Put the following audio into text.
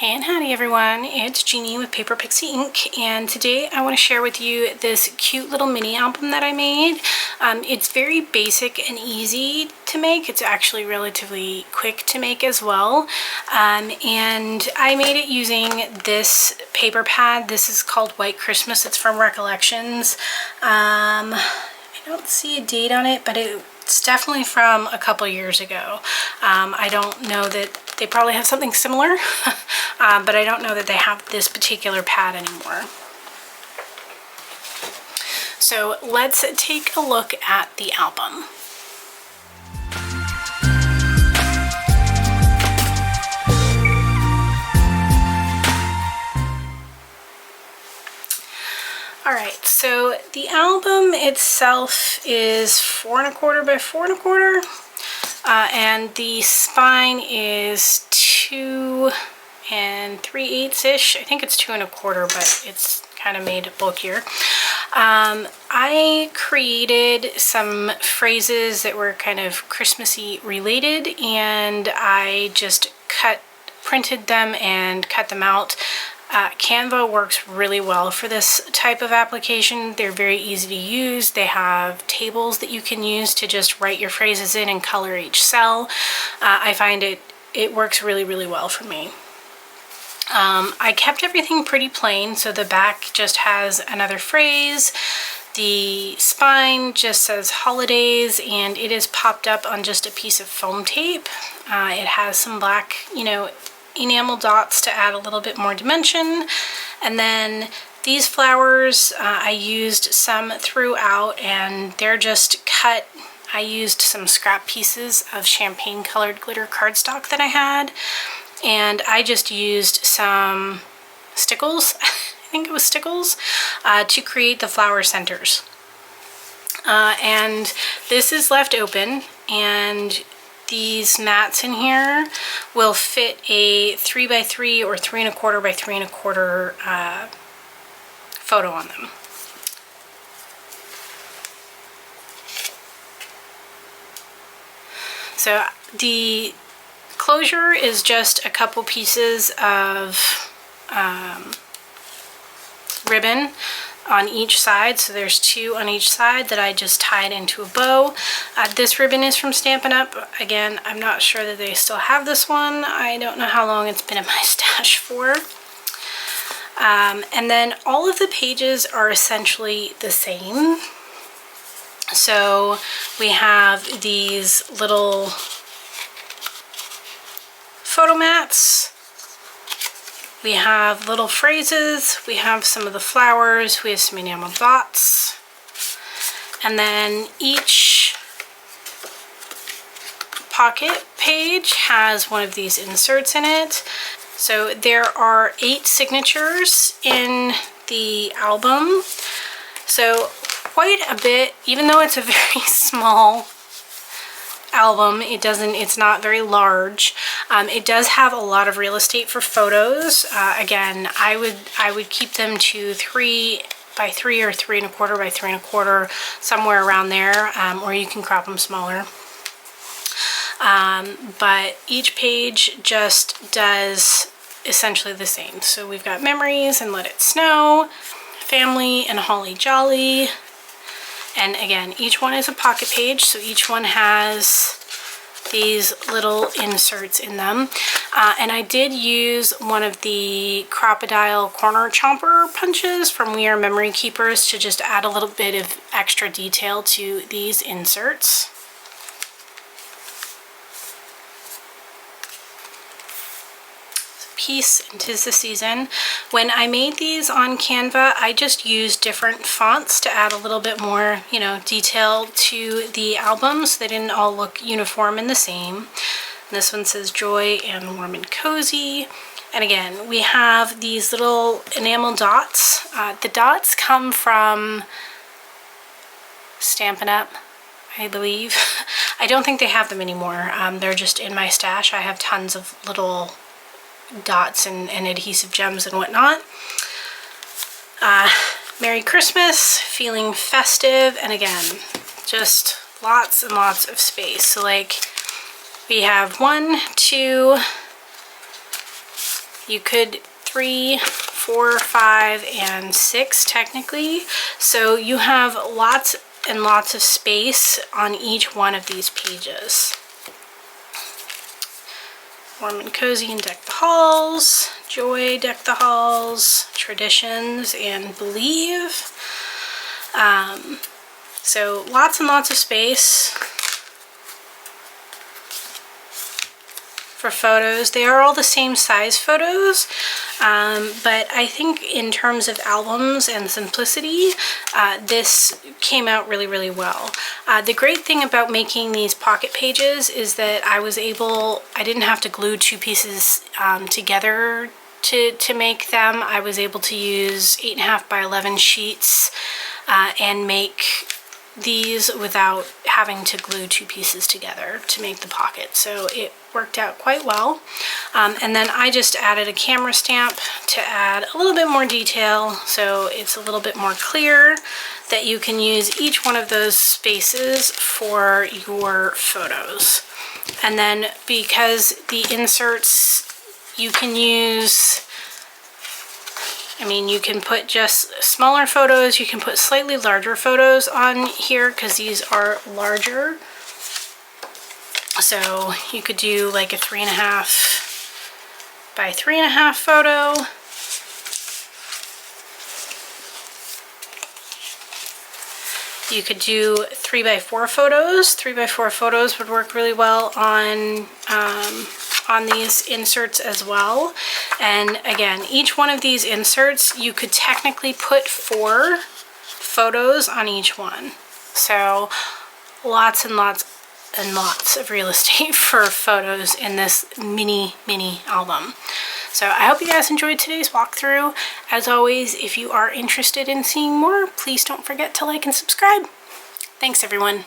Hey and howdy everyone, it's Jeannie with Paper Pixie Ink, and today I want to share with you this cute little mini album that I made. It's very basic and easy to make. It's actually relatively quick to make as well. And I made it using this paper pad. This is called White Christmas. It's from Recollections. I don't see a date on it, but it's definitely from a couple years ago. I don't know that they probably have something similar, but I don't know that they have this particular pad anymore. So let's take a look at the album. Alright, so the album itself is 4 1/4 by 4 1/4, and the spine is 2 3/8-ish. I think it's 2 1/4, but it's kind of made bulkier. I created some phrases that were kind of Christmassy related, and I just printed them and cut them out. Canva works really well for this type of application. They're very easy to use. They have tables that you can use to just write your phrases in and color each cell. I find it works really, really well for me. I kept everything pretty plain, so the back just has another phrase. The spine just says holidays, and it is popped up on just a piece of foam tape. It has some black, enamel dots to add a little bit more dimension. And then these flowers, I used some throughout, and they're just cut. I used some scrap pieces of champagne colored glitter cardstock that I had, and I just used some stickles, I think it was stickles, to create the flower centers. And this is left open, and these mats in here will fit a 3 by 3 or 3 1/4 by 3 1/4 photo on them. So the closure is just a couple pieces of ribbon on each side, so there's 2 on each side that I just tied into a bow. This ribbon is from Stampin' Up. Again, I'm not sure that they still have this one. I don't know how long it's been in my stash for. And then all of the pages are essentially the same. So we have these little photo mats. We have little phrases, we have some of the flowers, we have some enamel dots, and then each pocket page has one of these inserts in it. So there are 8 signatures in the album, so quite a bit. Even though it's a very small album, it's not very large. It does have a lot of real estate for photos. Again, I would keep them to 3 by 3 or 3 1/4 by 3 1/4, somewhere around there, or you can crop them smaller. But each page just does essentially the same. So we've got memories and let it snow, family and holly jolly. And again, each one is a pocket page, so each one has these little inserts in them. And I did use one of the crocodile corner chomper punches from We Are Memory Keepers to just add a little bit of extra detail to these inserts. Peace and 'tis the season. When I made these on Canva, I just used different fonts to add a little bit more, detail to the albums. They didn't all look uniform and the same. And this one says joy and warm and cozy. And again, we have these little enamel dots. The dots come from Stampin' Up, I believe. I don't think they have them anymore. They're just in my stash. I have tons of little dots and adhesive gems and whatnot. Merry Christmas, feeling festive, and again, just lots and lots of space. So like we have 1, 2, You could 3, 4, 5, and 6 technically. So you have lots and lots of space on each one of these pages. Warm and Cozy and Deck the Halls, Joy, Deck the Halls, Traditions, and Believe. So lots and lots of space for photos. They are all the same size photos, but I think in terms of albums and simplicity, this came out really, really well. The great thing about making these pocket pages is that I didn't have to glue 2 pieces together to make them. I was able to use 8.5 by 11 sheets and make these without having to glue 2 pieces together to make the pocket. So it worked out quite well. And then I just added a camera stamp to add a little bit more detail, so it's a little bit more clear that you can use each one of those spaces for your photos. And then because the inserts, you can use, you can put just smaller photos, you can put slightly larger photos on here because these are larger. So you could do like a 3.5 by 3.5 photo. You could do 3 by 4 photos. 3 by 4 photos would work really well on these inserts as well. And again, each one of these inserts, you could technically put 4 photos on each one. So lots and lots and lots of real estate for photos in this mini album. So I hope you guys enjoyed today's walkthrough. As always, if you are interested in seeing more, please don't forget to like and subscribe. Thanks everyone.